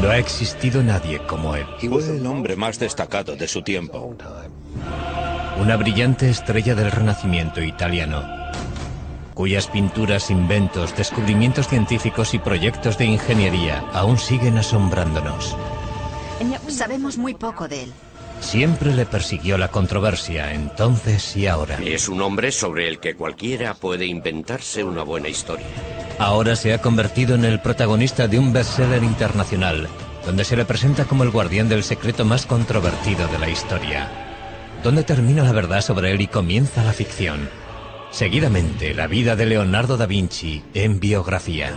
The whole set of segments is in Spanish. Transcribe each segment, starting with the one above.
No ha existido nadie como él. Fue el hombre más destacado de su tiempo. Una brillante estrella del Renacimiento italiano, cuyas pinturas, inventos, descubrimientos científicos y proyectos de ingeniería aún siguen asombrándonos. Sabemos muy poco de él. Siempre le persiguió la controversia, entonces y ahora. Es un hombre sobre el que cualquiera puede inventarse una buena historia. Ahora se ha convertido en el protagonista de un bestseller internacional, donde se le presenta como el guardián del secreto más controvertido de la historia. ¿Dónde termina la verdad sobre él y comienza la ficción? Seguidamente, la vida de Leonardo da Vinci en biografía.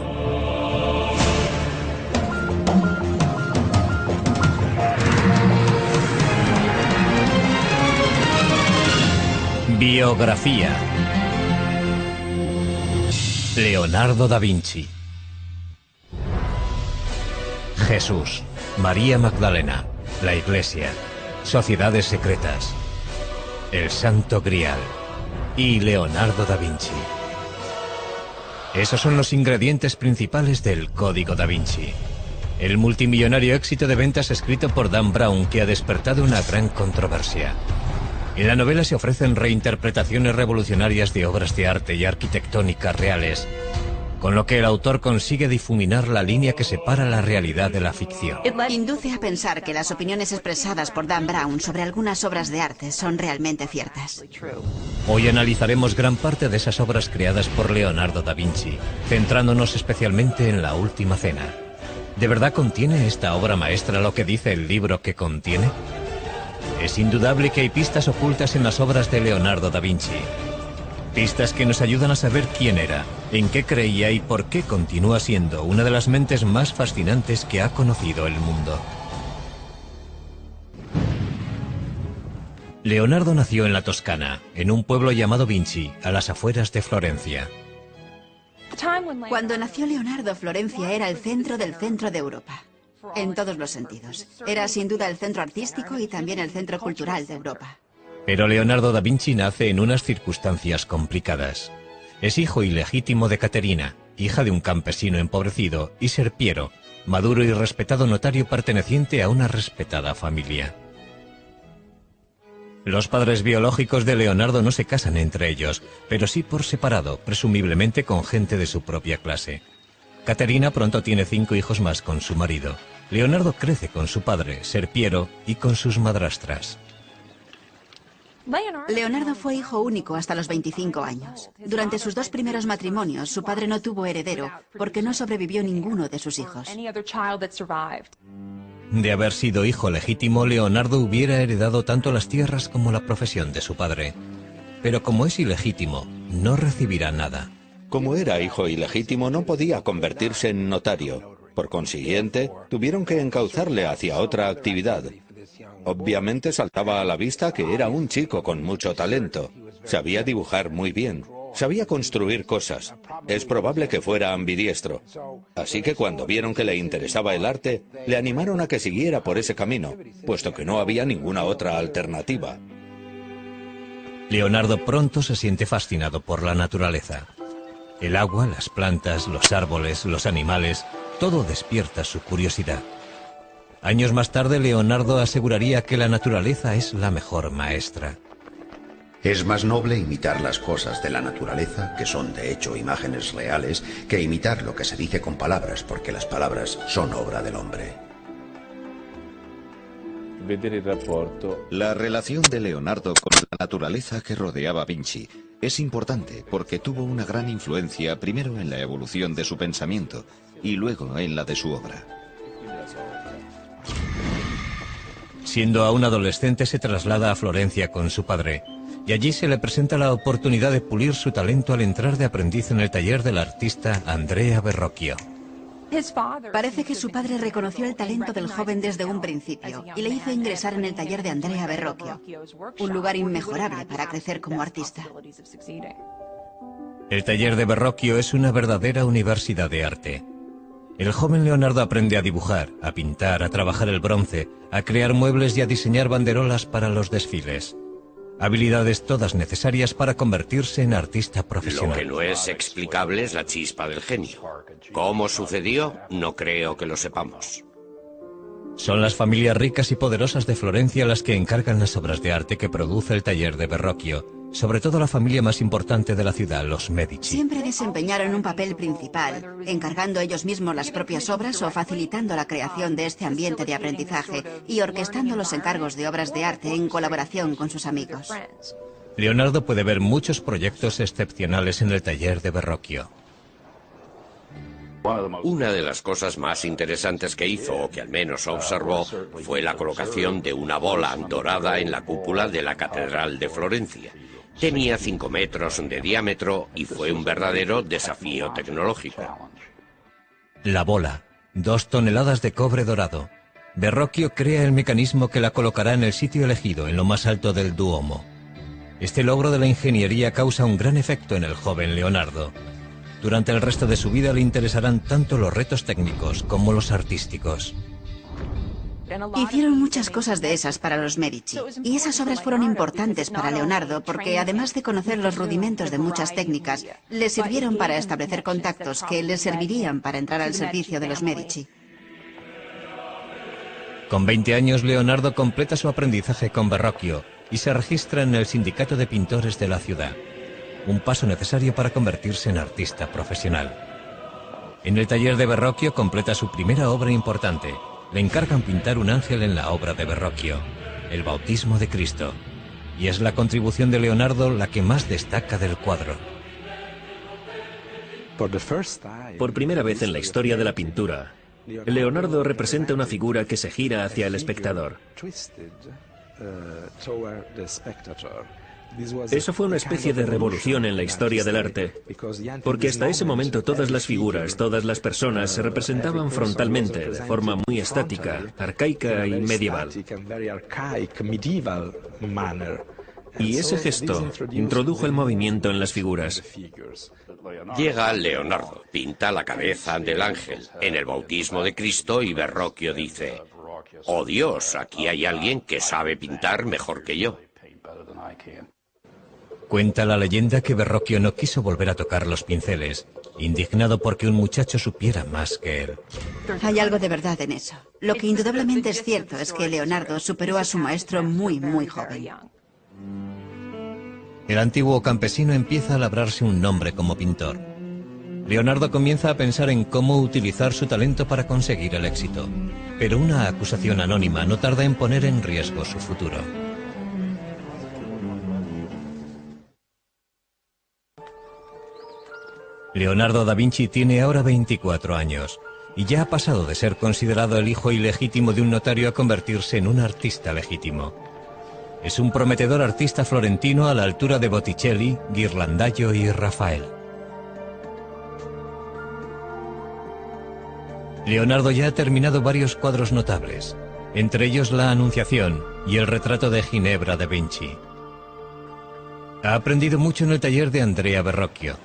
Biografía. Leonardo da Vinci. Jesús, María Magdalena, la Iglesia, sociedades secretas, el Santo Grial y Leonardo da Vinci. Esos son los ingredientes principales del Código da Vinci, el multimillonario éxito de ventas escrito por Dan Brown que ha despertado una gran controversia. En la novela se ofrecen reinterpretaciones revolucionarias de obras de arte y arquitectónicas reales, con lo que el autor consigue difuminar la línea que separa la realidad de la ficción. Induce a pensar que las opiniones expresadas por Dan Brown sobre algunas obras de arte son realmente ciertas. Hoy analizaremos gran parte de esas obras creadas por Leonardo da Vinci, centrándonos especialmente en La Última Cena. ¿De verdad contiene esta obra maestra lo que dice el libro que contiene? Es indudable que hay pistas ocultas en las obras de Leonardo da Vinci. Pistas que nos ayudan a saber quién era, en qué creía y por qué continúa siendo una de las mentes más fascinantes que ha conocido el mundo. Leonardo nació en la Toscana, en un pueblo llamado Vinci, a las afueras de Florencia. Cuando nació Leonardo, Florencia era el centro del centro de Europa. En todos los sentidos. Era sin duda el centro artístico y también el centro cultural de Europa. Pero Leonardo da Vinci nace en unas circunstancias complicadas. Es hijo ilegítimo de Caterina, hija de un campesino empobrecido, y Serpiero, maduro y respetado notario perteneciente a una respetada familia. Los padres biológicos de Leonardo no se casan entre ellos, pero sí por separado, presumiblemente con gente de su propia clase. Caterina pronto tiene 5 hijos más con su marido. Leonardo crece con su padre, Serpiero, y con sus madrastras. Leonardo fue hijo único hasta los 25 años. Durante sus 2 primeros matrimonios, su padre no tuvo heredero porque no sobrevivió ninguno de sus hijos. De haber sido hijo legítimo, Leonardo hubiera heredado tanto las tierras como la profesión de su padre. Pero como es ilegítimo, no recibirá nada. Como era hijo ilegítimo, no podía convertirse en notario. Por consiguiente, tuvieron que encauzarle hacia otra actividad. Obviamente saltaba a la vista que era un chico con mucho talento. Sabía dibujar muy bien. Sabía construir cosas. Es probable que fuera ambidiestro. Así que cuando vieron que le interesaba el arte, le animaron a que siguiera por ese camino, puesto que no había ninguna otra alternativa. Leonardo pronto se siente fascinado por la naturaleza. El agua, las plantas, los árboles, los animales, todo despierta su curiosidad. Años más tarde, Leonardo aseguraría que la naturaleza es la mejor maestra. Es más noble imitar las cosas de la naturaleza, que son de hecho imágenes reales, que imitar lo que se dice con palabras, porque las palabras son obra del hombre. La relación de Leonardo con la naturaleza que rodeaba a Vinci es importante porque tuvo una gran influencia primero en la evolución de su pensamiento y luego en la de su obra. Siendo aún adolescente, se traslada a Florencia con su padre, y allí se le presenta la oportunidad de pulir su talento al entrar de aprendiz en el taller del artista Andrea Verrocchio. Parece que su padre reconoció el talento del joven desde un principio y le hizo ingresar en el taller de Andrea Verrocchio, un lugar inmejorable para crecer como artista. El taller de Verrocchio es una verdadera universidad de arte. El joven Leonardo aprende a dibujar, a pintar, a trabajar el bronce, a crear muebles y a diseñar banderolas para los desfiles. Habilidades todas necesarias para convertirse en artista profesional. Lo que no es explicable es la chispa del genio. ¿Cómo sucedió? No creo que lo sepamos. Son las familias ricas y poderosas de Florencia las que encargan las obras de arte que produce el taller de Verrocchio, sobre todo la familia más importante de la ciudad, los Medici. Siempre desempeñaron un papel principal, encargando ellos mismos las propias obras o facilitando la creación de este ambiente de aprendizaje y orquestando los encargos de obras de arte en colaboración con sus amigos. Leonardo puede ver muchos proyectos excepcionales en el taller de Verrocchio. Una de las cosas más interesantes que hizo, o que al menos observó, fue la colocación de una bola dorada en la cúpula de la Catedral de Florencia. Tenía 5 metros de diámetro y fue un verdadero desafío tecnológico. La bola, 2 toneladas de cobre dorado. Verrocchio crea el mecanismo que la colocará en el sitio elegido, en lo más alto del Duomo. Este logro de la ingeniería causa un gran efecto en el joven Leonardo. Durante el resto de su vida le interesarán tanto los retos técnicos como los artísticos. Hicieron muchas cosas de esas para los Medici, y esas obras fueron importantes para Leonardo porque, además de conocer los rudimentos de muchas técnicas, le sirvieron para establecer contactos que le servirían para entrar al servicio de los Medici. Con 20 años, Leonardo completa su aprendizaje con Verrocchio y se registra en el Sindicato de Pintores de la ciudad. Un paso necesario para convertirse en artista profesional. En el taller de Verrocchio completa su primera obra importante. Le encargan pintar un ángel en la obra de Verrocchio, el Bautismo de Cristo, y es la contribución de Leonardo la que más destaca del cuadro. Por primera vez en la historia de la pintura, Leonardo representa una figura que se gira hacia el espectador. Eso fue una especie de revolución en la historia del arte, porque hasta ese momento todas las figuras, todas las personas se representaban frontalmente, de forma muy estática, arcaica y medieval. Y ese gesto introdujo el movimiento en las figuras. Llega Leonardo, pinta la cabeza del ángel en el Bautismo de Cristo y Verrocchio dice: «Oh Dios, aquí hay alguien que sabe pintar mejor que yo». Cuenta la leyenda que Verrocchio no quiso volver a tocar los pinceles, indignado porque un muchacho supiera más que él. Hay algo de verdad en eso. Lo que indudablemente es cierto es que Leonardo superó a su maestro muy joven. El antiguo campesino empieza a labrarse un nombre como pintor. Leonardo comienza a pensar en cómo utilizar su talento para conseguir el éxito, pero una acusación anónima no tarda en poner en riesgo su futuro. Leonardo da Vinci tiene ahora 24 años y ya ha pasado de ser considerado el hijo ilegítimo de un notario a convertirse en un artista legítimo. Es un prometedor artista florentino a la altura de Botticelli, Ghirlandaio y Rafael. Leonardo ya ha terminado varios cuadros notables, entre ellos la Anunciación y el retrato de Ginebra da Vinci. Ha aprendido mucho en el taller de Andrea Verrocchio.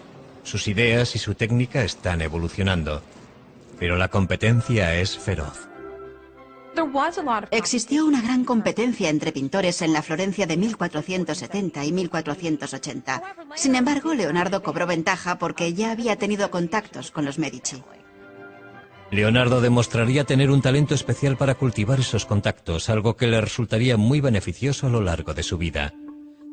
Sus ideas y su técnica están evolucionando, pero la competencia es feroz. Existió una gran competencia entre pintores en la Florencia de 1470 y 1480. Sin embargo, Leonardo cobró ventaja porque ya había tenido contactos con los Medici. Leonardo demostraría tener un talento especial para cultivar esos contactos, algo que le resultaría muy beneficioso a lo largo de su vida.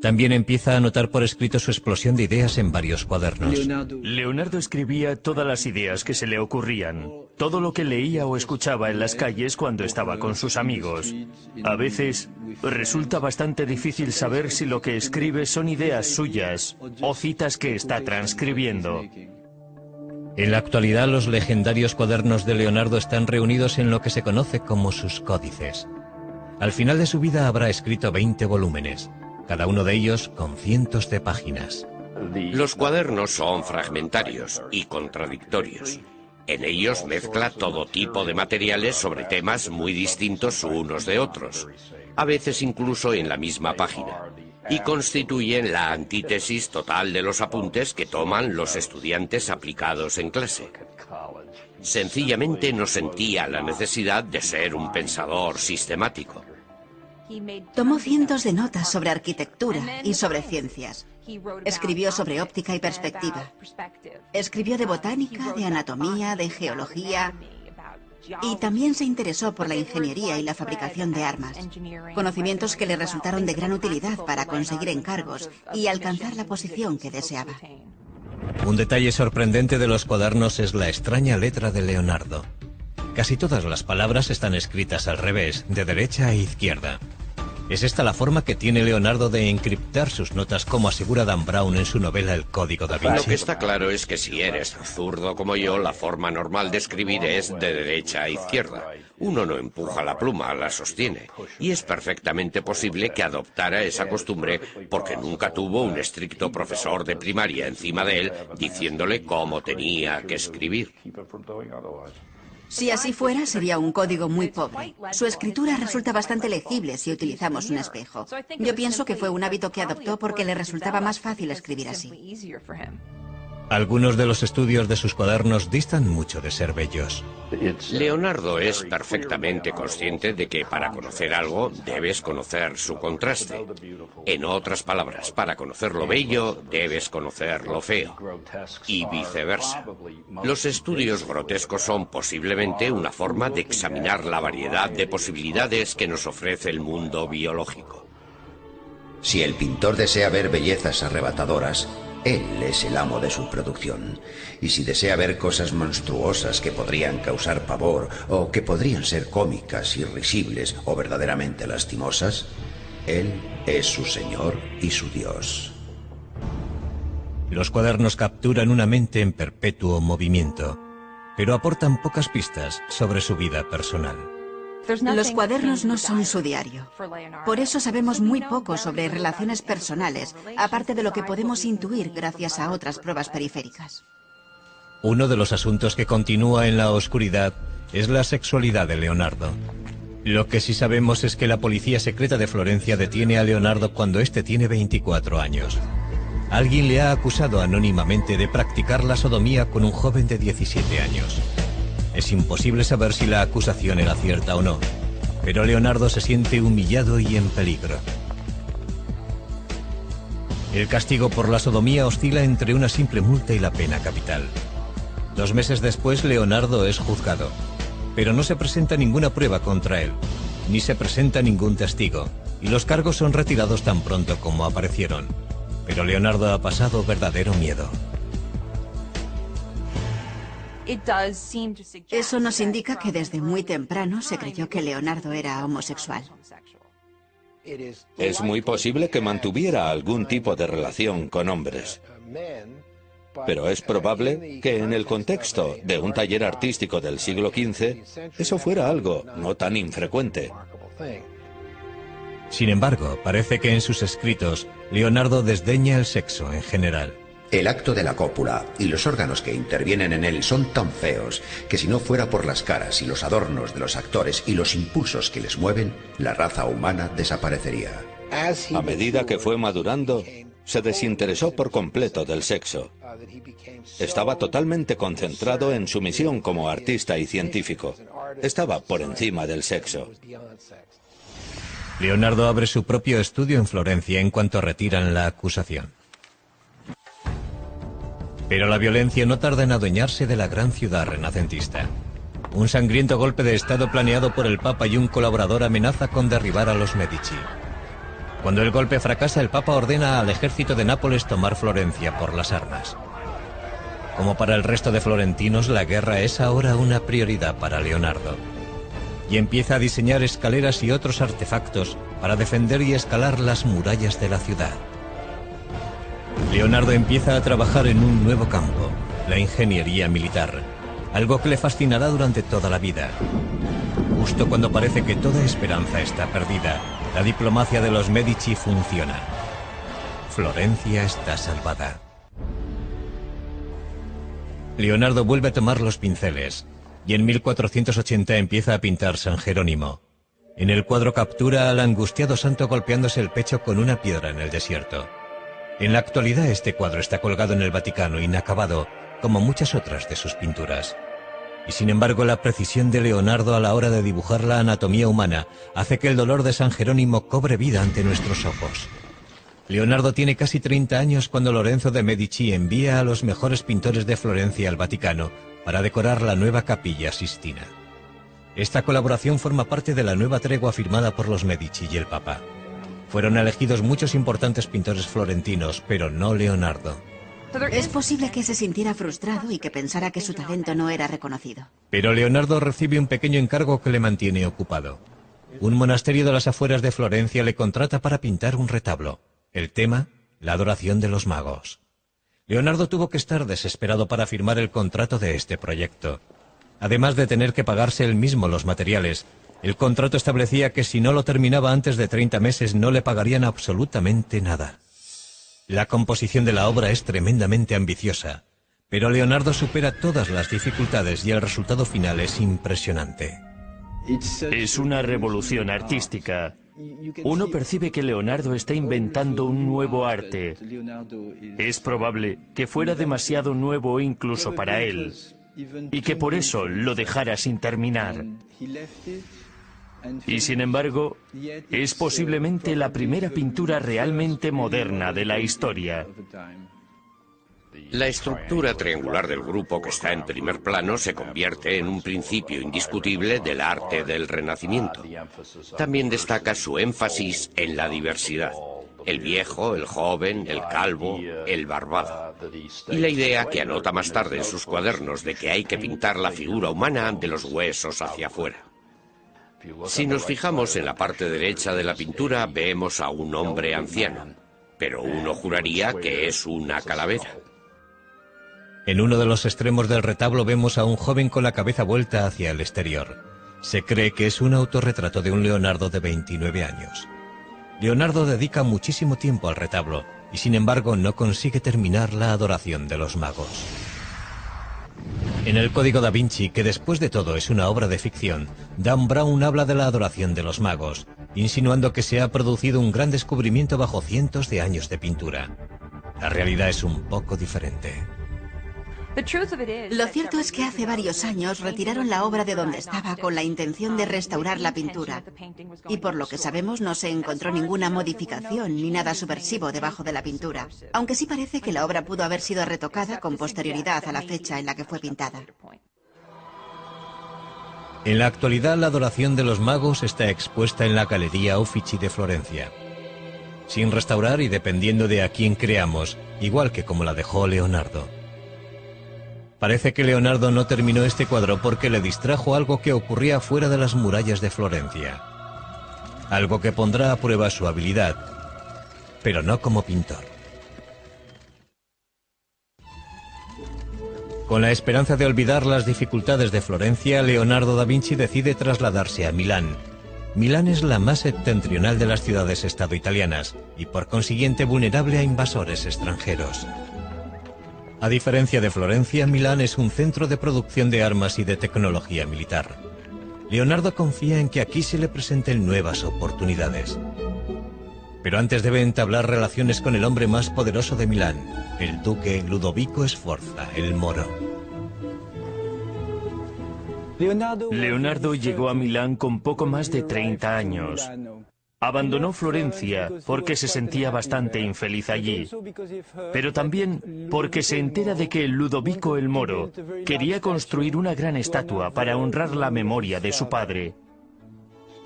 También empieza a anotar por escrito su explosión de ideas en varios cuadernos. Leonardo escribía todas las ideas que se le ocurrían, todo lo que leía o escuchaba en las calles cuando estaba con sus amigos. A veces resulta bastante difícil saber si lo que escribe son ideas suyas o citas que está transcribiendo. En la actualidad, los legendarios cuadernos de Leonardo están reunidos en lo que se conoce como sus códices. Al final de su vida habrá escrito 20 volúmenes. Cada uno de ellos con cientos de páginas. Los cuadernos son fragmentarios y contradictorios. En ellos mezcla todo tipo de materiales sobre temas muy distintos unos de otros, a veces incluso en la misma página, y constituyen la antítesis total de los apuntes que toman los estudiantes aplicados en clase. Sencillamente no sentía la necesidad de ser un pensador sistemático. Tomó cientos de notas sobre arquitectura y sobre ciencias. Escribió sobre óptica y perspectiva. Escribió de botánica, de anatomía, de geología. Y también se interesó por la ingeniería y la fabricación de armas, conocimientos que le resultaron de gran utilidad para conseguir encargos y alcanzar la posición que deseaba. Un detalle sorprendente de los cuadernos es la extraña letra de Leonardo. Casi todas las palabras están escritas al revés, de derecha a izquierda. ¿Es esta la forma que tiene Leonardo de encriptar sus notas, como asegura Dan Brown en su novela El Código da Vinci? Lo que está claro es que si eres zurdo como yo, la forma normal de escribir es de derecha a izquierda. Uno no empuja la pluma, la sostiene. Y es perfectamente posible que adoptara esa costumbre porque nunca tuvo un estricto profesor de primaria encima de él diciéndole cómo tenía que escribir. Si así fuera, sería un código muy pobre. Su escritura resulta bastante legible si utilizamos un espejo. Yo pienso que fue un hábito que adoptó porque le resultaba más fácil escribir así. Algunos de los estudios de sus cuadernos distan mucho de ser bellos. Leonardo es perfectamente consciente de que para conocer algo debes conocer su contraste. En otras palabras, para conocer lo bello debes conocer lo feo. Y viceversa. Los estudios grotescos son posiblemente una forma de examinar la variedad de posibilidades que nos ofrece el mundo biológico. Si el pintor desea ver bellezas arrebatadoras, él es el amo de su producción. Y si desea ver cosas monstruosas que podrían causar pavor, o que podrían ser cómicas, irrisibles o verdaderamente lastimosas, él es su señor y su Dios. Los cuadernos capturan una mente en perpetuo movimiento, pero aportan pocas pistas sobre su vida personal. Los cuadernos no son su diario. Por eso sabemos muy poco sobre relaciones personales, aparte de lo que podemos intuir gracias a otras pruebas periféricas. Uno de los asuntos que continúa en la oscuridad es la sexualidad de Leonardo. Lo que sí sabemos es que la policía secreta de Florencia detiene a Leonardo cuando éste tiene 24 años. Alguien le ha acusado anónimamente de practicar la sodomía con un joven de 17 años. Es imposible saber si la acusación era cierta o no, pero Leonardo se siente humillado y en peligro. El castigo por la sodomía oscila entre una simple multa y la pena capital. 2 meses después, Leonardo es juzgado, pero no se presenta ninguna prueba contra él, ni se presenta ningún testigo, y los cargos son retirados tan pronto como aparecieron. Pero Leonardo ha pasado verdadero miedo. Eso nos indica que desde muy temprano se creyó que Leonardo era homosexual. Es muy posible que mantuviera algún tipo de relación con hombres. Pero es probable que en el contexto de un taller artístico del siglo XV, eso fuera algo no tan infrecuente. Sin embargo, parece que en sus escritos, Leonardo desdeña el sexo en general. El acto de la cópula y los órganos que intervienen en él son tan feos que si no fuera por las caras y los adornos de los actores y los impulsos que les mueven, la raza humana desaparecería. A medida que fue madurando, se desinteresó por completo del sexo. Estaba totalmente concentrado en su misión como artista y científico. Estaba por encima del sexo. Leonardo abre su propio estudio en Florencia en cuanto retiran la acusación. Pero la violencia no tarda en adueñarse de la gran ciudad renacentista. Un sangriento golpe de estado planeado por el Papa y un colaborador amenaza con derribar a los Medici. Cuando el golpe fracasa, el Papa ordena al ejército de Nápoles tomar Florencia por las armas. Como para el resto de florentinos, la guerra es ahora una prioridad para Leonardo. Y empieza a diseñar escaleras y otros artefactos para defender y escalar las murallas de la ciudad. Leonardo empieza a trabajar en un nuevo campo, la ingeniería militar, algo que le fascinará durante toda la vida. Justo cuando parece que toda esperanza está perdida, la diplomacia de los Medici funciona. Florencia está salvada. Leonardo vuelve a tomar los pinceles, y en 1480 empieza a pintar San Jerónimo. En el cuadro captura al angustiado santo golpeándose el pecho con una piedra en el desierto. En la actualidad este cuadro está colgado en el Vaticano inacabado, como muchas otras de sus pinturas. Y sin embargo la precisión de Leonardo a la hora de dibujar la anatomía humana hace que el dolor de San Jerónimo cobre vida ante nuestros ojos. Leonardo tiene casi 30 años cuando Lorenzo de Medici envía a los mejores pintores de Florencia al Vaticano para decorar la nueva capilla Sistina. Esta colaboración forma parte de la nueva tregua firmada por los Medici y el Papa. Fueron elegidos muchos importantes pintores florentinos, pero no Leonardo. Es posible que se sintiera frustrado y que pensara que su talento no era reconocido. Pero Leonardo recibe un pequeño encargo que le mantiene ocupado. Un monasterio de las afueras de Florencia le contrata para pintar un retablo. El tema, la adoración de los magos. Leonardo tuvo que estar desesperado para firmar el contrato de este proyecto. Además de tener que pagarse él mismo los materiales, el contrato establecía que si no lo terminaba antes de 30 meses no le pagarían absolutamente nada. La composición de la obra es tremendamente ambiciosa, pero Leonardo supera todas las dificultades y el resultado final es impresionante. Es una revolución artística. Uno percibe que Leonardo está inventando un nuevo arte. Es probable que fuera demasiado nuevo incluso para él, y que por eso lo dejara sin terminar. Y sin embargo, es posiblemente la primera pintura realmente moderna de la historia. La estructura triangular del grupo que está en primer plano se convierte en un principio indiscutible del arte del Renacimiento. También destaca su énfasis en la diversidad. El viejo, el joven, el calvo, el barbado. Y la idea que anota más tarde en sus cuadernos de que hay que pintar la figura humana de los huesos hacia afuera. Si nos fijamos en la parte derecha de la pintura, vemos a un hombre anciano, pero uno juraría que es una calavera. En uno de los extremos del retablo vemos a un joven con la cabeza vuelta hacia el exterior. Se cree que es un autorretrato de un Leonardo de 29 años. Leonardo dedica muchísimo tiempo al retablo y sin embargo no consigue terminar la adoración de los magos. En el Código da Vinci, que después de todo es una obra de ficción, Dan Brown habla de la adoración de los magos, insinuando que se ha producido un gran descubrimiento bajo cientos de años de pintura. La realidad es un poco diferente. Lo cierto es que hace varios años retiraron la obra de donde estaba con la intención de restaurar la pintura. Y por lo que sabemos no se encontró ninguna modificación ni nada subversivo debajo de la pintura. Aunque sí parece que la obra pudo haber sido retocada con posterioridad a la fecha en la que fue pintada. En la actualidad la adoración de los magos está expuesta en la Galería Uffizi de Florencia. Sin restaurar y dependiendo de a quién creamos, igual que como la dejó Leonardo. Parece que Leonardo no terminó este cuadro porque le distrajo algo que ocurría fuera de las murallas de Florencia. Algo que pondrá a prueba su habilidad, pero no como pintor. Con la esperanza de olvidar las dificultades de Florencia, Leonardo da Vinci decide trasladarse a Milán. Milán es la más septentrional de las ciudades-estado italianas y por consiguiente vulnerable a invasores extranjeros. A diferencia de Florencia, Milán es un centro de producción de armas y de tecnología militar. Leonardo confía en que aquí se le presenten nuevas oportunidades. Pero antes debe entablar relaciones con el hombre más poderoso de Milán, el duque Ludovico Sforza, el Moro. Leonardo llegó a Milán con poco más de 30 años. Abandonó Florencia porque se sentía bastante infeliz allí, pero también porque se entera de que Ludovico el Moro quería construir una gran estatua para honrar la memoria de su padre.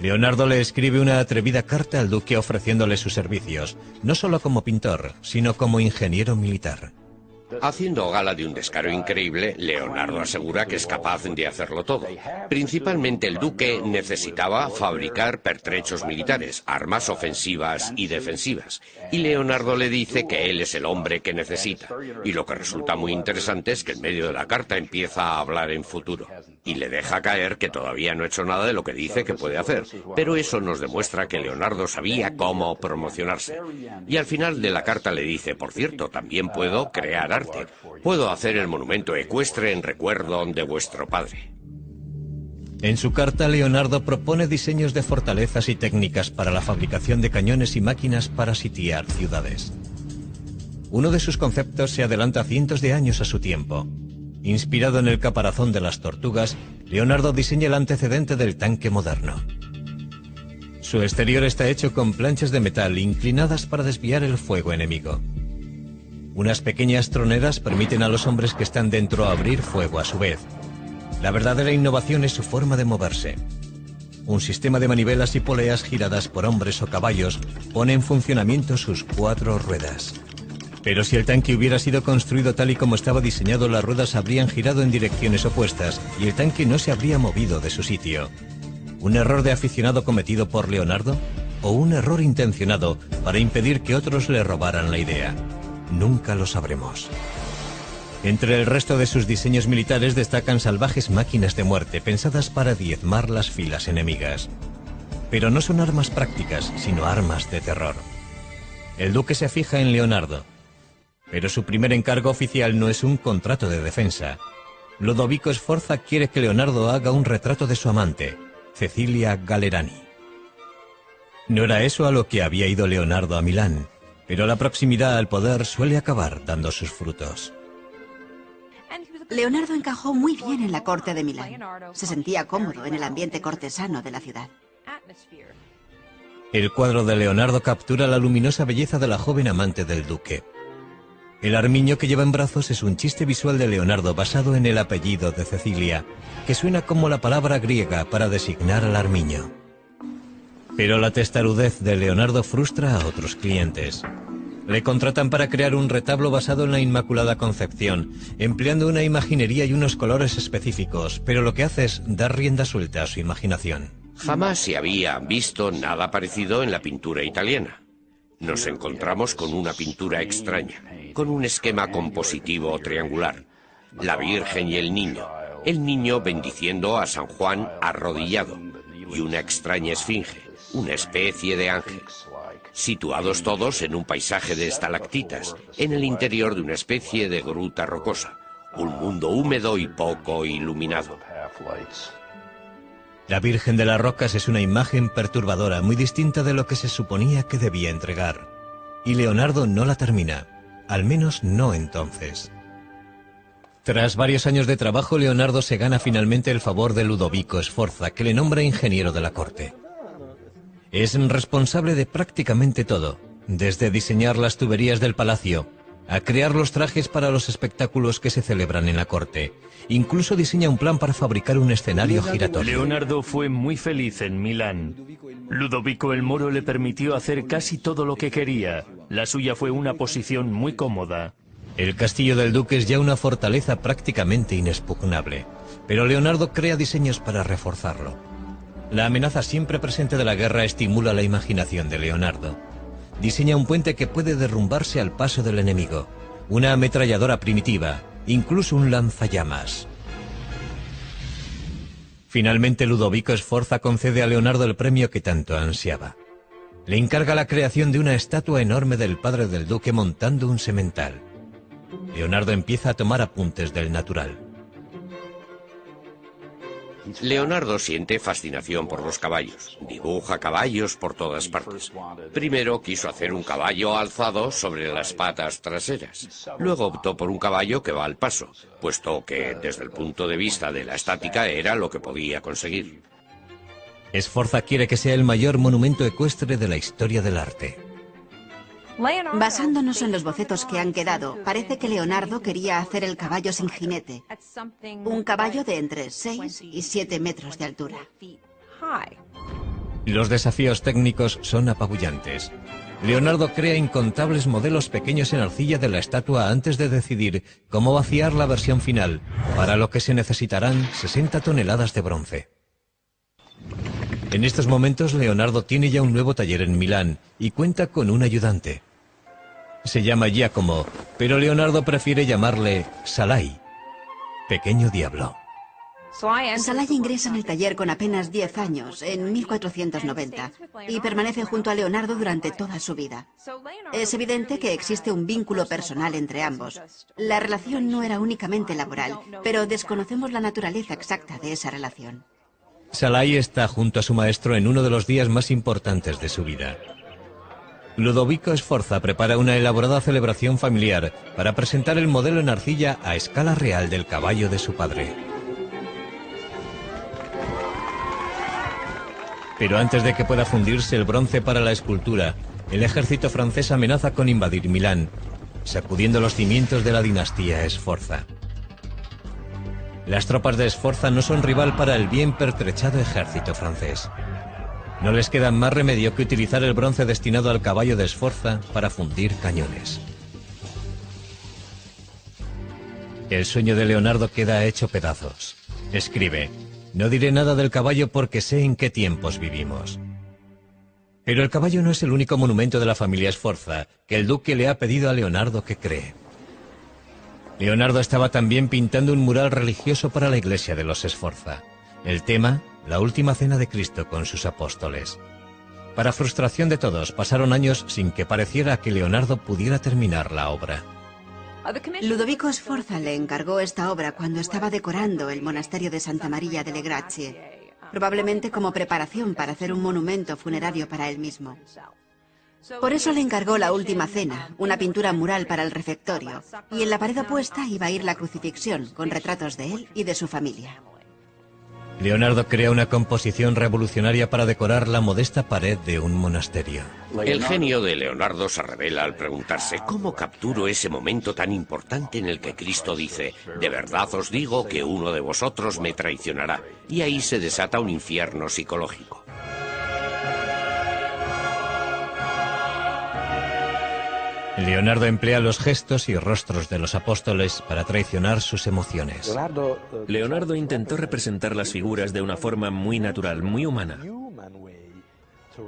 Leonardo le escribe una atrevida carta al duque ofreciéndole sus servicios, no solo como pintor, sino como ingeniero militar. Haciendo gala de un descaro increíble, Leonardo asegura que es capaz de hacerlo todo. Principalmente el duque necesitaba fabricar pertrechos militares, armas ofensivas y defensivas. Y Leonardo le dice que él es el hombre que necesita. Y lo que resulta muy interesante es que en medio de la carta empieza a hablar en futuro. Y le deja caer que todavía no ha hecho nada de lo que dice que puede hacer. Pero eso nos demuestra que Leonardo sabía cómo promocionarse. Y al final de la carta le dice, por cierto, también puedo crear arte. Puedo hacer el monumento ecuestre en recuerdo de vuestro padre. En su carta, Leonardo propone diseños de fortalezas y técnicas para la fabricación de cañones y máquinas para sitiar ciudades. Uno de sus conceptos se adelanta cientos de años a su tiempo. Inspirado en el caparazón de las tortugas, Leonardo diseña el antecedente del tanque moderno. Su exterior está hecho con planchas de metal inclinadas para desviar el fuego enemigo. Unas pequeñas troneras permiten a los hombres que están dentro abrir fuego a su vez. La verdadera innovación es su forma de moverse. Un sistema de manivelas y poleas giradas por hombres o caballos pone en funcionamiento sus 4 ruedas. Pero si el tanque hubiera sido construido tal y como estaba diseñado, las ruedas habrían girado en direcciones opuestas y el tanque no se habría movido de su sitio. ¿Un error de aficionado cometido por Leonardo? ¿O un error intencionado para impedir que otros le robaran la idea? Nunca lo sabremos. Entre el resto de sus diseños militares destacan salvajes máquinas de muerte pensadas para diezmar las filas enemigas. Pero no son armas prácticas, sino armas de terror. El duque se fija en Leonardo, pero su primer encargo oficial no es un contrato de defensa. Ludovico Sforza quiere que Leonardo haga un retrato de su amante, Cecilia Gallerani. No era eso a lo que había ido Leonardo a Milán, pero la proximidad al poder suele acabar dando sus frutos. Leonardo encajó muy bien en la corte de Milán. Se sentía cómodo en el ambiente cortesano de la ciudad. El cuadro de Leonardo captura la luminosa belleza de la joven amante del duque. El armiño que lleva en brazos es un chiste visual de Leonardo basado en el apellido de Cecilia, que suena como la palabra griega para designar al armiño. Pero la testarudez de Leonardo frustra a otros clientes. Le contratan para crear un retablo basado en la Inmaculada Concepción, empleando una imaginería y unos colores específicos, pero lo que hace es dar rienda suelta a su imaginación. Jamás se había visto nada parecido en la pintura italiana. Nos encontramos con una pintura extraña, con un esquema compositivo triangular. La Virgen y el niño bendiciendo a San Juan arrodillado, y una extraña esfinge, una especie de ángel. Situados todos en un paisaje de estalactitas, en el interior de una especie de gruta rocosa, un mundo húmedo y poco iluminado. La Virgen de las Rocas es una imagen perturbadora, muy distinta de lo que se suponía que debía entregar. Y Leonardo no la termina, al menos no entonces. Tras varios años de trabajo, Leonardo se gana finalmente el favor de Ludovico Sforza, que le nombra ingeniero de la corte. Es responsable de prácticamente todo, desde diseñar las tuberías del palacio, a crear los trajes para los espectáculos que se celebran en la corte. Incluso diseña un plan para fabricar un escenario giratorio. Leonardo fue muy feliz en Milán. Ludovico el Moro le permitió hacer casi todo lo que quería. La suya fue una posición muy cómoda. El castillo del duque es ya una fortaleza prácticamente inexpugnable, pero Leonardo crea diseños para reforzarlo. La amenaza siempre presente de la guerra estimula la imaginación de Leonardo. Diseña un puente que puede derrumbarse al paso del enemigo, una ametralladora primitiva, incluso un lanzallamas. Finalmente Ludovico Sforza concede a Leonardo el premio que tanto ansiaba. Le encarga la creación de una estatua enorme del padre del duque montando un semental. Leonardo empieza a tomar apuntes del natural. Leonardo siente fascinación por los caballos. Dibuja caballos por todas partes. Primero quiso hacer un caballo alzado sobre las patas traseras. Luego optó por un caballo que va al paso, puesto que desde el punto de vista de la estática era lo que podía conseguir. Sforza quiere que sea el mayor monumento ecuestre de la historia del arte. Basándonos en los bocetos que han quedado, parece que Leonardo quería hacer el caballo sin jinete. Un caballo de entre 6 y 7 metros de altura. Los desafíos técnicos son apabullantes. Leonardo crea incontables modelos pequeños en arcilla de la estatua antes de decidir cómo vaciar la versión final, para lo que se necesitarán 60 toneladas de bronce. En estos momentos Leonardo tiene ya un nuevo taller en Milán y cuenta con un ayudante. Se llama Giacomo, pero Leonardo prefiere llamarle Salai, pequeño diablo. Salai ingresa en el taller con apenas 10 años, en 1490, y permanece junto a Leonardo durante toda su vida. Es evidente que existe un vínculo personal entre ambos. La relación no era únicamente laboral, pero desconocemos la naturaleza exacta de esa relación. Salai está junto a su maestro en uno de los días más importantes de su vida. Ludovico Sforza prepara una elaborada celebración familiar para presentar el modelo en arcilla a escala real del caballo de su padre. Pero antes de que pueda fundirse el bronce para la escultura, el ejército francés amenaza con invadir Milán, sacudiendo los cimientos de la dinastía Sforza. Las tropas de Sforza no son rival para el bien pertrechado ejército francés. No les queda más remedio que utilizar el bronce destinado al caballo de Sforza para fundir cañones. El sueño de Leonardo queda hecho pedazos. Escribe: no diré nada del caballo porque sé en qué tiempos vivimos. Pero el caballo no es el único monumento de la familia Sforza que el duque le ha pedido a Leonardo que cree. Leonardo estaba también pintando un mural religioso para la iglesia de los Sforza. El tema, la última cena de Cristo con sus apóstoles. Para frustración de todos, pasaron años sin que pareciera que Leonardo pudiera terminar la obra. Ludovico Sforza le encargó esta obra cuando estaba decorando el monasterio de Santa María delle Grazie, probablemente como preparación para hacer un monumento funerario para él mismo. Por eso le encargó la Última Cena, una pintura mural para el refectorio, y en la pared opuesta iba a ir la crucifixión, con retratos de él y de su familia. Leonardo crea una composición revolucionaria para decorar la modesta pared de un monasterio. El genio de Leonardo se revela al preguntarse cómo capturo ese momento tan importante en el que Cristo dice: de verdad os digo que uno de vosotros me traicionará. Y ahí se desata un infierno psicológico. Leonardo emplea los gestos y rostros de los apóstoles para traicionar sus emociones. Leonardo intentó representar las figuras de una forma muy natural, muy humana.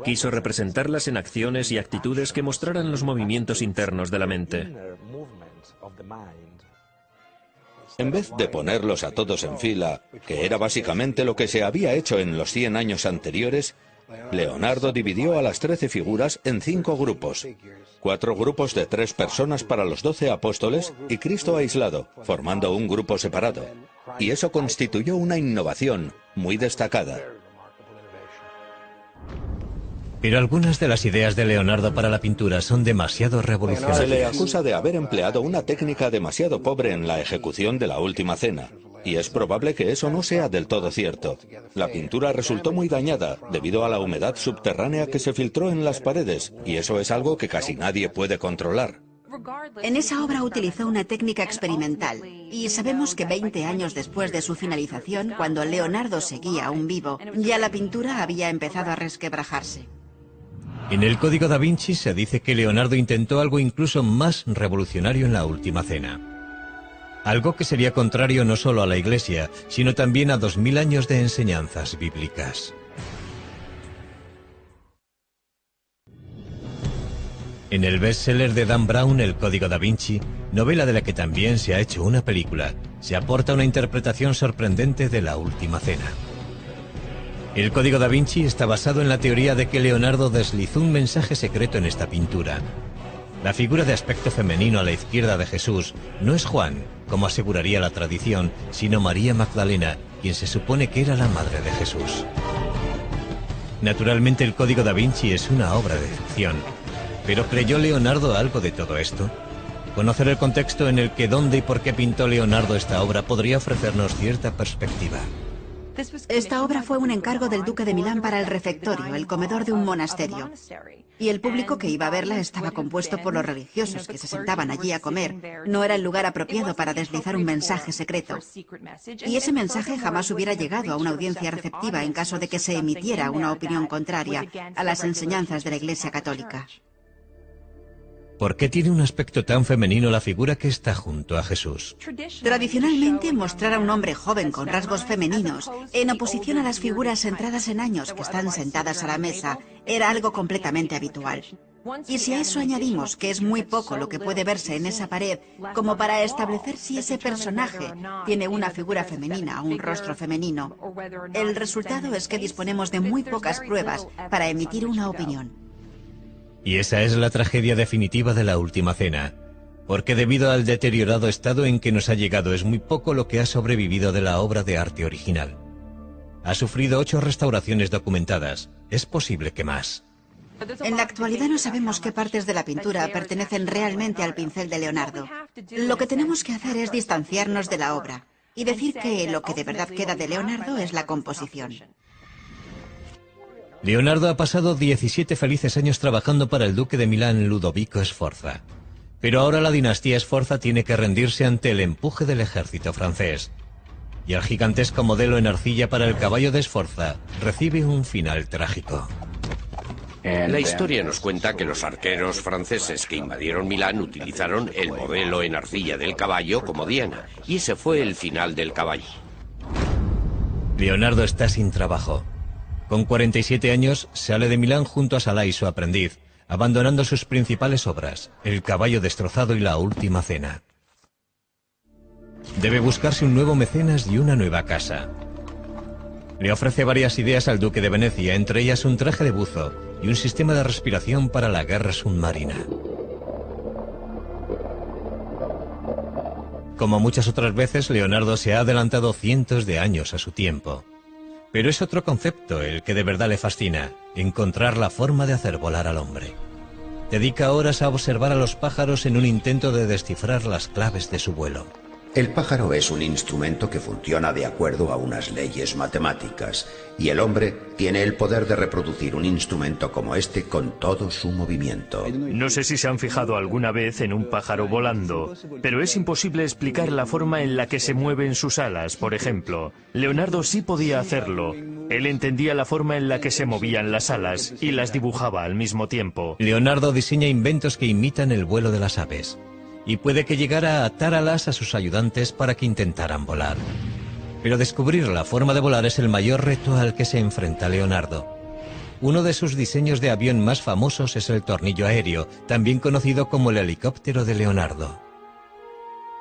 Quiso representarlas en acciones y actitudes que mostraran los movimientos internos de la mente. En vez de ponerlos a todos en fila, que era básicamente lo que se había hecho en los 100 años anteriores, Leonardo dividió a las 13 figuras en 5 grupos. 4 grupos de 3 personas para los 12 apóstoles y Cristo aislado, formando un grupo separado. Y eso constituyó una innovación muy destacada. Pero algunas de las ideas de Leonardo para la pintura son demasiado revolucionarias. Se le acusa de haber empleado una técnica demasiado pobre en la ejecución de la Última Cena. Y es probable que eso no sea del todo cierto. La pintura resultó muy dañada debido a la humedad subterránea que se filtró en las paredes, y eso es algo que casi nadie puede controlar. En esa obra utilizó una técnica experimental, y sabemos que 20 años después de su finalización, cuando Leonardo seguía aún vivo, ya la pintura había empezado a resquebrajarse. En el Código da Vinci se dice que Leonardo intentó algo incluso más revolucionario en la Última Cena. Algo que sería contrario no solo a la Iglesia, sino también a 2000 años de enseñanzas bíblicas. En el bestseller de Dan Brown, El Código da Vinci, novela de la que también se ha hecho una película, se aporta una interpretación sorprendente de la Última Cena. El Código da Vinci está basado en la teoría de que Leonardo deslizó un mensaje secreto en esta pintura. La figura de aspecto femenino a la izquierda de Jesús no es Juan, como aseguraría la tradición, sino María Magdalena, quien se supone que era la madre de Jesús. Naturalmente el Código da Vinci es una obra de ficción, pero ¿creyó Leonardo algo de todo esto? Conocer el contexto en el que, dónde y por qué pintó Leonardo esta obra podría ofrecernos cierta perspectiva. Esta obra fue un encargo del duque de Milán para el refectorio, el comedor de un monasterio. Y el público que iba a verla estaba compuesto por los religiosos que se sentaban allí a comer. No era el lugar apropiado para deslizar un mensaje secreto. Y ese mensaje jamás hubiera llegado a una audiencia receptiva en caso de que se emitiera una opinión contraria a las enseñanzas de la Iglesia Católica. ¿Por qué tiene un aspecto tan femenino la figura que está junto a Jesús? Tradicionalmente, mostrar a un hombre joven con rasgos femeninos, en oposición a las figuras entradas en años que están sentadas a la mesa, era algo completamente habitual. Y si a eso añadimos que es muy poco lo que puede verse en esa pared, como para establecer si ese personaje tiene una figura femenina o un rostro femenino, el resultado es que disponemos de muy pocas pruebas para emitir una opinión. Y esa es la tragedia definitiva de la Última Cena, porque debido al deteriorado estado en que nos ha llegado es muy poco lo que ha sobrevivido de la obra de arte original. Ha sufrido 8 restauraciones documentadas, es posible que más. En la actualidad no sabemos qué partes de la pintura pertenecen realmente al pincel de Leonardo. Lo que tenemos que hacer es distanciarnos de la obra y decir que lo que de verdad queda de Leonardo es la composición. Leonardo ha pasado 17 felices años trabajando para el duque de Milán, Ludovico Sforza. Pero ahora la dinastía Sforza tiene que rendirse ante el empuje del ejército francés. y el gigantesco modelo en arcilla para el caballo de Sforza recibe un final trágico. La historia nos cuenta que los arqueros franceses que invadieron Milán utilizaron el modelo en arcilla del caballo como diana, y ese fue el final del caballo. Leonardo está sin trabajo. Con 47 años sale de Milán junto a Salai, su aprendiz, abandonando sus principales obras, El caballo destrozado y La última cena. Debe buscarse un nuevo mecenas y una nueva casa. Le ofrece varias ideas al duque de Venecia, entre ellas un traje de buzo y un sistema de respiración para la guerra submarina. Como muchas otras veces, Leonardo se ha adelantado cientos de años a su tiempo. Pero es otro concepto el que de verdad le fascina: encontrar la forma de hacer volar al hombre. Dedica horas a observar a los pájaros en un intento de descifrar las claves de su vuelo. El pájaro es un instrumento que funciona de acuerdo a unas leyes matemáticas, y el hombre tiene el poder de reproducir un instrumento como este con todo su movimiento. No sé si se han fijado alguna vez en un pájaro volando, pero es imposible explicar la forma en la que se mueven sus alas, por ejemplo. Leonardo sí podía hacerlo. Él entendía la forma en la que se movían las alas y las dibujaba al mismo tiempo. Leonardo diseña inventos que imitan el vuelo de las aves, y puede que llegara a atar alas a sus ayudantes para que intentaran volar. Pero descubrir la forma de volar es el mayor reto al que se enfrenta Leonardo. Uno de sus diseños de avión más famosos es el tornillo aéreo, también conocido como el helicóptero de Leonardo.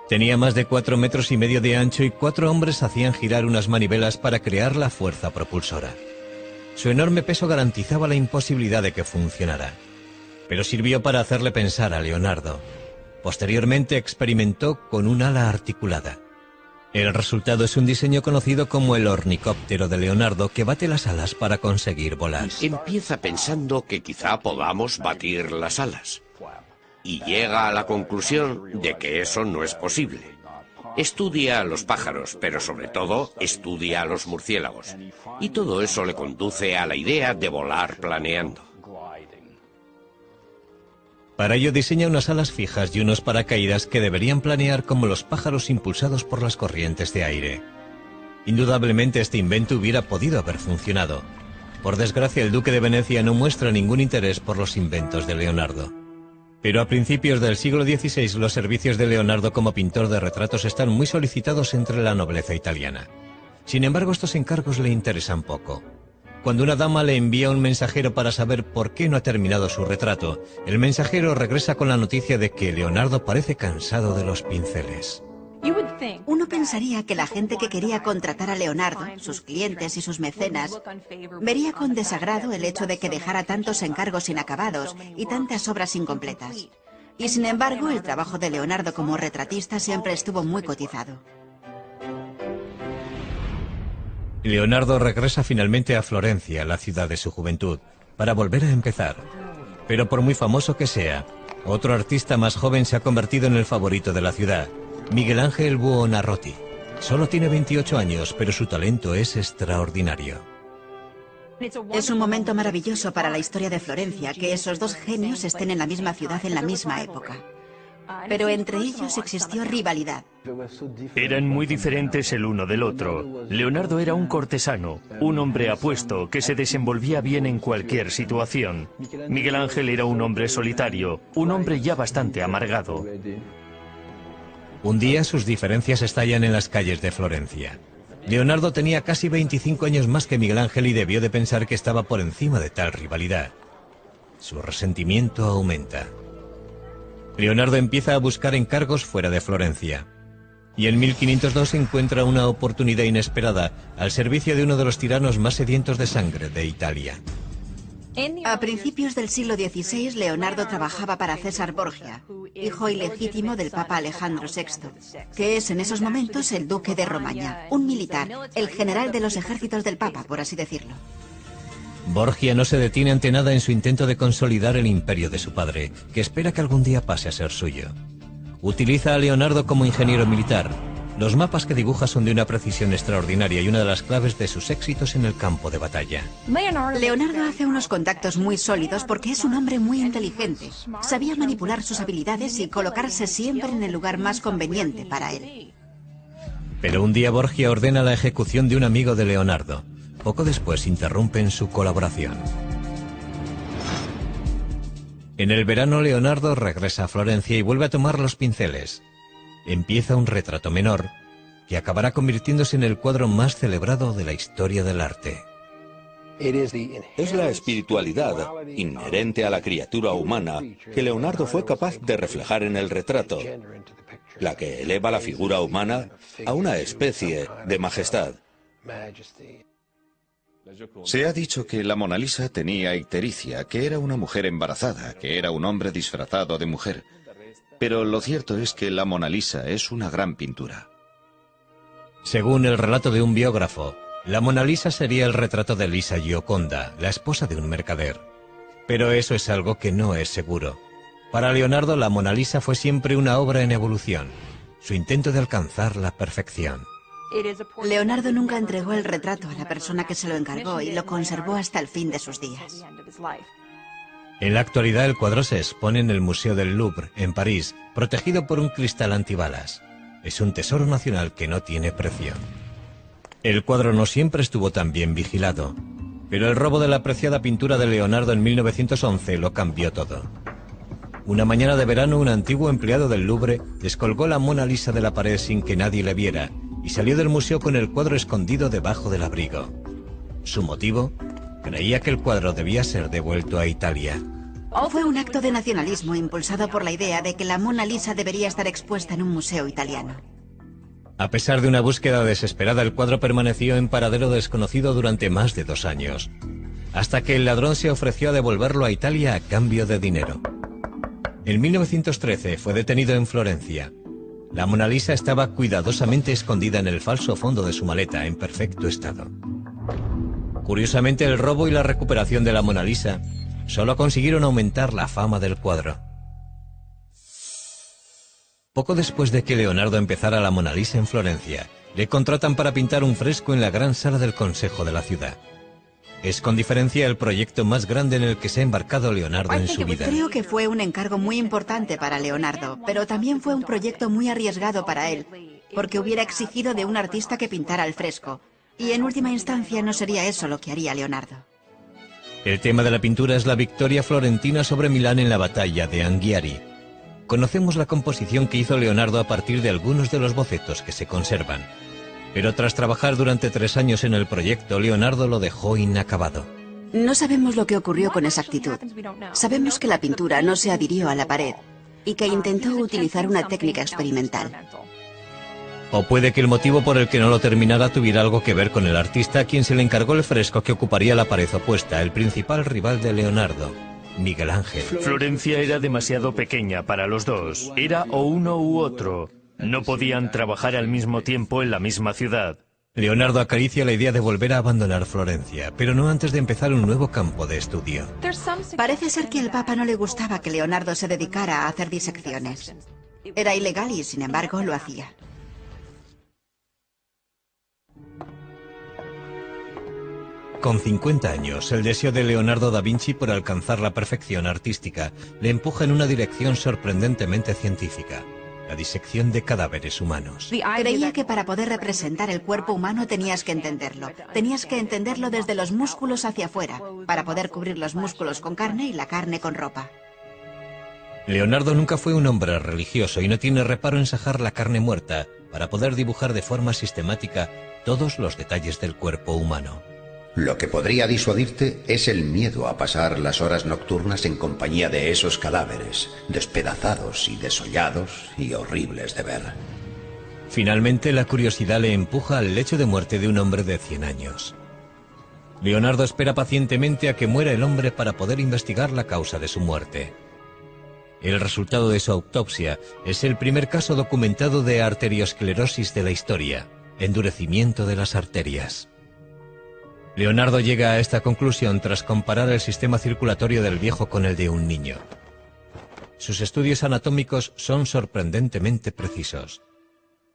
Tenía más de 4,5 metros de ancho y 4 hombres hacían girar unas manivelas para crear la fuerza propulsora. Su enorme peso garantizaba la imposibilidad de que funcionara, pero sirvió para hacerle pensar a Leonardo. Posteriormente experimentó con un ala articulada. El resultado es un diseño conocido como el ornicóptero de Leonardo, que bate las alas para conseguir volar. Empieza pensando que quizá podamos batir las alas, y llega a la conclusión de que eso no es posible. Estudia a los pájaros, pero sobre todo estudia a los murciélagos, y todo eso le conduce a la idea de volar planeando. Para ello diseña unas alas fijas y unos paracaídas que deberían planear como los pájaros impulsados por las corrientes de aire. Indudablemente este invento hubiera podido haber funcionado. Por desgracia, el duque de Venecia no muestra ningún interés por los inventos de Leonardo. Pero a principios del siglo XVI los servicios de Leonardo como pintor de retratos están muy solicitados entre la nobleza italiana. Sin embargo, estos encargos le interesan poco. Cuando una dama le envía un mensajero para saber por qué no ha terminado su retrato, el mensajero regresa con la noticia de que Leonardo parece cansado de los pinceles. Uno pensaría que la gente que quería contratar a Leonardo, sus clientes y sus mecenas, vería con desagrado el hecho de que dejara tantos encargos inacabados y tantas obras incompletas. Y sin embargo, el trabajo de Leonardo como retratista siempre estuvo muy cotizado. Leonardo regresa finalmente a Florencia, la ciudad de su juventud, para volver a empezar. Pero por muy famoso que sea, otro artista más joven se ha convertido en el favorito de la ciudad, Miguel Ángel Buonarroti. Solo tiene 28 años, pero su talento es extraordinario. Es un momento maravilloso para la historia de Florencia que esos dos genios estén en la misma ciudad en la misma época. Pero entre ellos existió rivalidad. Eran muy diferentes el uno del otro. Leonardo era un cortesano, un hombre apuesto que se desenvolvía bien en cualquier situación. Miguel Ángel era un hombre solitario, un hombre ya bastante amargado. Un día sus diferencias estallan en las calles de Florencia. Leonardo tenía casi 25 años más que Miguel Ángel y debió de pensar que estaba por encima de tal rivalidad. Su resentimiento aumenta. Leonardo empieza a buscar encargos fuera de Florencia. Y en 1502 encuentra una oportunidad inesperada al servicio de uno de los tiranos más sedientos de sangre de Italia. A principios del siglo XVI, Leonardo trabajaba para César Borgia, hijo ilegítimo del Papa Alejandro VI, que es en esos momentos el duque de Romaña, un militar, el general de los ejércitos del Papa, por así decirlo. Borgia no se detiene ante nada en su intento de consolidar el imperio de su padre, que espera que algún día pase a ser suyo. Utiliza a Leonardo como ingeniero militar. Los mapas que dibuja son de una precisión extraordinaria y una de las claves de sus éxitos en el campo de batalla. Leonardo hace unos contactos muy sólidos porque es un hombre muy inteligente. Sabía manipular sus habilidades y colocarse siempre en el lugar más conveniente para él. Pero un día Borgia ordena la ejecución de un amigo de Leonardo. Poco después interrumpen su colaboración. En el verano Leonardo regresa a Florencia y vuelve a tomar los pinceles. Empieza un retrato menor que acabará convirtiéndose en el cuadro más celebrado de la historia del arte. Es la espiritualidad inherente a la criatura humana que Leonardo fue capaz de reflejar en el retrato, la que eleva la figura humana a una especie de majestad. Se ha dicho que la Mona Lisa tenía ictericia, que era una mujer embarazada, que era un hombre disfrazado de mujer. Pero lo cierto es que la Mona Lisa es una gran pintura. Según el relato de un biógrafo, la Mona Lisa sería el retrato de Lisa Gioconda, la esposa de un mercader. Pero eso es algo que no es seguro. Para Leonardo, la Mona Lisa fue siempre una obra en evolución, su intento de alcanzar la perfección. Leonardo nunca entregó el retrato a la persona que se lo encargó y lo conservó hasta el fin de sus días. En la actualidad el cuadro se expone en el Museo del Louvre, en París, protegido por un cristal antibalas. Es un tesoro nacional que no tiene precio. El cuadro no siempre estuvo tan bien vigilado, pero el robo de la apreciada pintura de Leonardo en 1911 lo cambió todo. Una mañana de verano, un antiguo empleado del Louvre descolgó la Mona Lisa de la pared sin que nadie le viera y salió del museo con el cuadro escondido debajo del abrigo. ¿Su motivo? Creía que el cuadro debía ser devuelto a Italia. Fue un acto de nacionalismo impulsado por la idea de que la Mona Lisa debería estar expuesta en un museo italiano. A pesar de una búsqueda desesperada, el cuadro permaneció en paradero desconocido durante más de 2 años, hasta que el ladrón se ofreció a devolverlo a Italia a cambio de dinero. En 1913 fue detenido en Florencia. La Mona Lisa estaba cuidadosamente escondida en el falso fondo de su maleta, en perfecto estado. Curiosamente, el robo y la recuperación de la Mona Lisa solo consiguieron aumentar la fama del cuadro. Poco después de que Leonardo empezara la Mona Lisa en Florencia, le contratan para pintar un fresco en la gran sala del Consejo de la ciudad. Es con diferencia el proyecto más grande en el que se ha embarcado Leonardo en su vida. Creo que fue un encargo muy importante para Leonardo, pero también fue un proyecto muy arriesgado para él, porque hubiera exigido de un artista que pintara el fresco, y en última instancia no sería eso lo que haría Leonardo. El tema de la pintura es la victoria florentina sobre Milán en la batalla de Anghiari. Conocemos la composición que hizo Leonardo a partir de algunos de los bocetos que se conservan. Pero tras trabajar durante 3 años en el proyecto, Leonardo lo dejó inacabado. No sabemos lo que ocurrió con exactitud. Sabemos que la pintura no se adhirió a la pared y que intentó utilizar una técnica experimental. O puede que el motivo por el que no lo terminara tuviera algo que ver con el artista a quien se le encargó el fresco que ocuparía la pared opuesta, el principal rival de Leonardo, Miguel Ángel. Florencia era demasiado pequeña para los dos. Era o uno u otro. No podían trabajar al mismo tiempo en la misma ciudad. Leonardo acaricia la idea de volver a abandonar Florencia, pero no antes de empezar un nuevo campo de estudio. Parece ser que al Papa no le gustaba que Leonardo se dedicara a hacer disecciones. Era ilegal y, sin embargo, lo hacía. Con 50 años, el deseo de Leonardo da Vinci por alcanzar la perfección artística le empuja en una dirección sorprendentemente científica: la disección de cadáveres humanos. Creía que para poder representar el cuerpo humano tenías que entenderlo. Tenías que entenderlo desde los músculos hacia afuera, para poder cubrir los músculos con carne y la carne con ropa. Leonardo nunca fue un hombre religioso y no tiene reparo en sajar la carne muerta para poder dibujar de forma sistemática todos los detalles del cuerpo humano. Lo que podría disuadirte es el miedo a pasar las horas nocturnas en compañía de esos cadáveres, despedazados y desollados y horribles de ver. Finalmente, la curiosidad le empuja al lecho de muerte de un hombre de 100 años. Leonardo espera pacientemente a que muera el hombre para poder investigar la causa de su muerte. El resultado de su autopsia es el primer caso documentado de arteriosclerosis de la historia, endurecimiento de las arterias. Leonardo llega a esta conclusión tras comparar el sistema circulatorio del viejo con el de un niño. Sus estudios anatómicos son sorprendentemente precisos.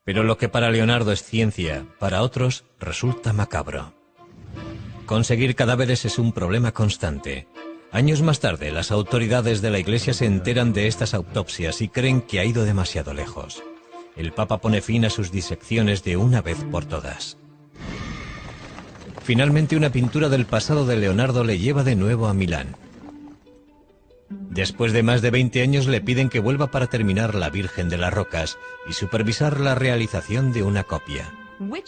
Pero lo que para Leonardo es ciencia, para otros resulta macabro. Conseguir cadáveres es un problema constante. Años más tarde, las autoridades de la Iglesia se enteran de estas autopsias y creen que ha ido demasiado lejos. el Papa pone fin a sus disecciones de una vez por todas. Finalmente, una pintura del pasado de Leonardo le lleva de nuevo a Milán. Después de más de 20 años le piden que vuelva para terminar La Virgen de las Rocas y supervisar la realización de una copia.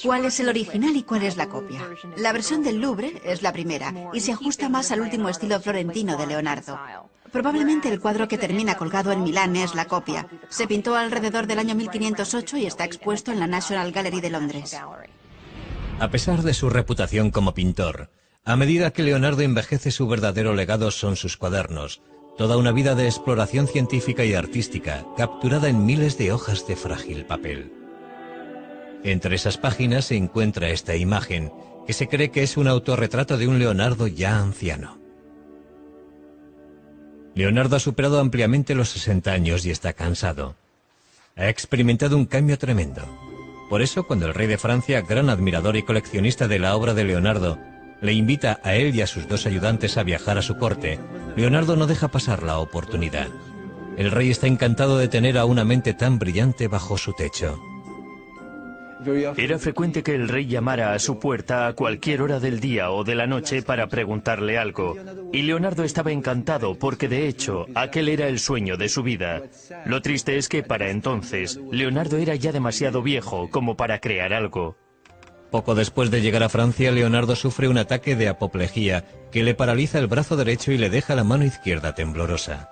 ¿Cuál es el original y cuál es la copia? La versión del Louvre es la primera y se ajusta más al último estilo florentino de Leonardo. Probablemente el cuadro que termina colgado en Milán es la copia. Se pintó alrededor del año 1508 y está expuesto en la National Gallery de Londres. A pesar de su reputación como pintor, a medida que Leonardo envejece, su verdadero legado son sus cuadernos, toda una vida de exploración científica y artística, capturada en miles de hojas de frágil papel. Entre esas páginas se encuentra esta imagen, que se cree que es un autorretrato de un Leonardo ya anciano. Leonardo ha superado ampliamente los 60 años y está cansado. Ha experimentado un cambio tremendo. Por eso, cuando el rey de Francia, gran admirador y coleccionista de la obra de Leonardo, le invita a él y a sus 2 ayudantes a viajar a su corte, Leonardo no deja pasar la oportunidad. El rey está encantado de tener a una mente tan brillante bajo su techo. Era frecuente que el rey llamara a su puerta a cualquier hora del día o de la noche para preguntarle algo. Y Leonardo estaba encantado porque, de hecho, aquel era el sueño de su vida. Lo triste es que para entonces, Leonardo era ya demasiado viejo como para crear algo. Poco después de llegar a Francia, Leonardo sufre un ataque de apoplejía que le paraliza el brazo derecho y le deja la mano izquierda temblorosa.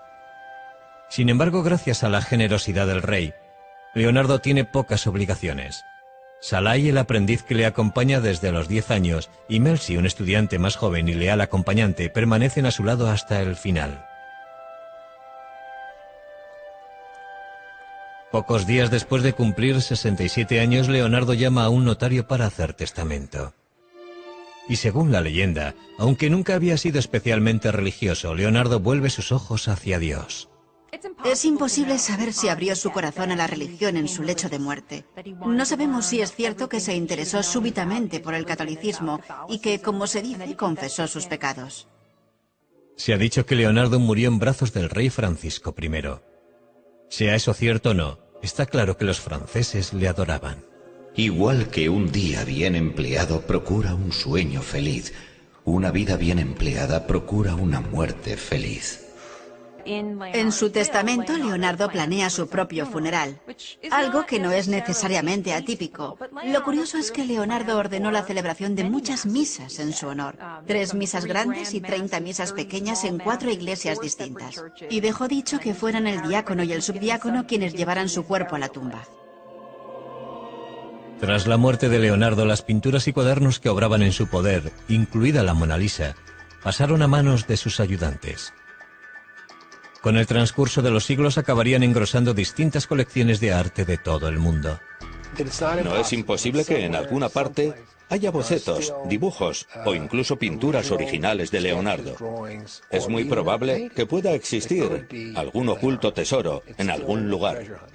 Sin embargo, gracias a la generosidad del rey, Leonardo tiene pocas obligaciones. Salai, el aprendiz que le acompaña desde los 10 años, y Melzi, un estudiante más joven y leal acompañante, permanecen a su lado hasta el final. Pocos días después de cumplir 67 años, Leonardo llama a un notario para hacer testamento. Y según la leyenda, aunque nunca había sido especialmente religioso, Leonardo vuelve sus ojos hacia Dios. Es imposible saber si abrió su corazón a la religión en su lecho de muerte. No sabemos si es cierto que se interesó súbitamente por el catolicismo y que, como se dice, confesó sus pecados. Se ha dicho que Leonardo murió en brazos del rey Francisco I. Sea eso cierto o no, está claro que los franceses le adoraban. Igual que un día bien empleado procura un sueño feliz, una vida bien empleada procura una muerte feliz. En su testamento, Leonardo planea su propio funeral, algo que no es necesariamente atípico. Lo curioso es que Leonardo ordenó la celebración de muchas misas en su honor, 3 misas grandes y 30 misas pequeñas en 4 iglesias distintas, y dejó dicho que fueran el diácono y el subdiácono quienes llevaran su cuerpo a la tumba. Tras la muerte de Leonardo, las pinturas y cuadernos que obraban en su poder, incluida la Mona Lisa, pasaron a manos de sus ayudantes. Con el transcurso de los siglos acabarían engrosando distintas colecciones de arte de todo el mundo. No es imposible que en alguna parte haya bocetos, dibujos o incluso pinturas originales de Leonardo. Es muy probable que pueda existir algún oculto tesoro en algún lugar.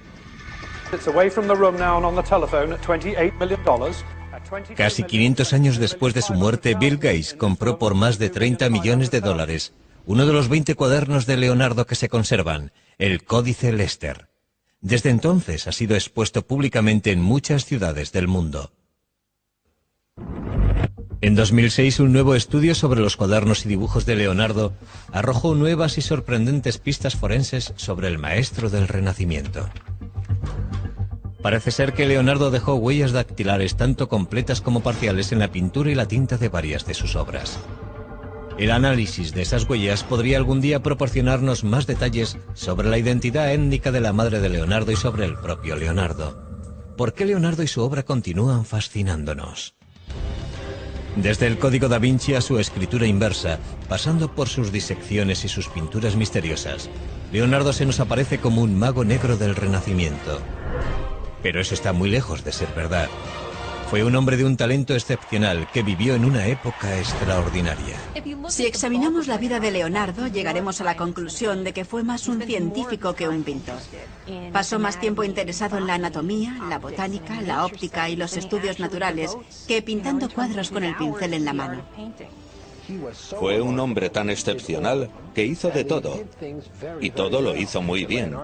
Casi 500 años después de su muerte, Bill Gates compró por más de $30 millones uno de los 20 cuadernos de Leonardo que se conservan, el Códice Lester. Desde entonces ha sido expuesto públicamente en muchas ciudades del mundo. En 2006, un nuevo estudio sobre los cuadernos y dibujos de Leonardo arrojó nuevas y sorprendentes pistas forenses sobre el maestro del Renacimiento. Parece ser que Leonardo dejó huellas dactilares tanto completas como parciales en la pintura y la tinta de varias de sus obras. El análisis de esas huellas podría algún día proporcionarnos más detalles sobre la identidad étnica de la madre de Leonardo y sobre el propio Leonardo. ¿Por qué Leonardo y su obra continúan fascinándonos? Desde el Código da Vinci a su escritura inversa, pasando por sus disecciones y sus pinturas misteriosas, Leonardo se nos aparece como un mago negro del Renacimiento. Pero eso está muy lejos de ser verdad. Fue un hombre de un talento excepcional que vivió en una época extraordinaria. Si examinamos la vida de Leonardo, llegaremos a la conclusión de que fue más un científico que un pintor. Pasó más tiempo interesado en la anatomía, la botánica, la óptica y los estudios naturales que pintando cuadros con el pincel en la mano. Fue un hombre tan excepcional que hizo de todo, y todo lo hizo muy bien.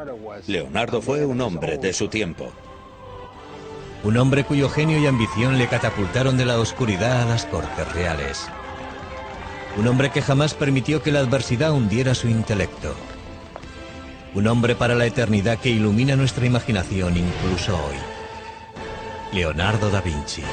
Leonardo fue un hombre de su tiempo. Un hombre cuyo genio y ambición le catapultaron de la oscuridad a las cortes reales. Un hombre que jamás permitió que la adversidad hundiera su intelecto. Un hombre para la eternidad que ilumina nuestra imaginación incluso hoy. Leonardo da Vinci.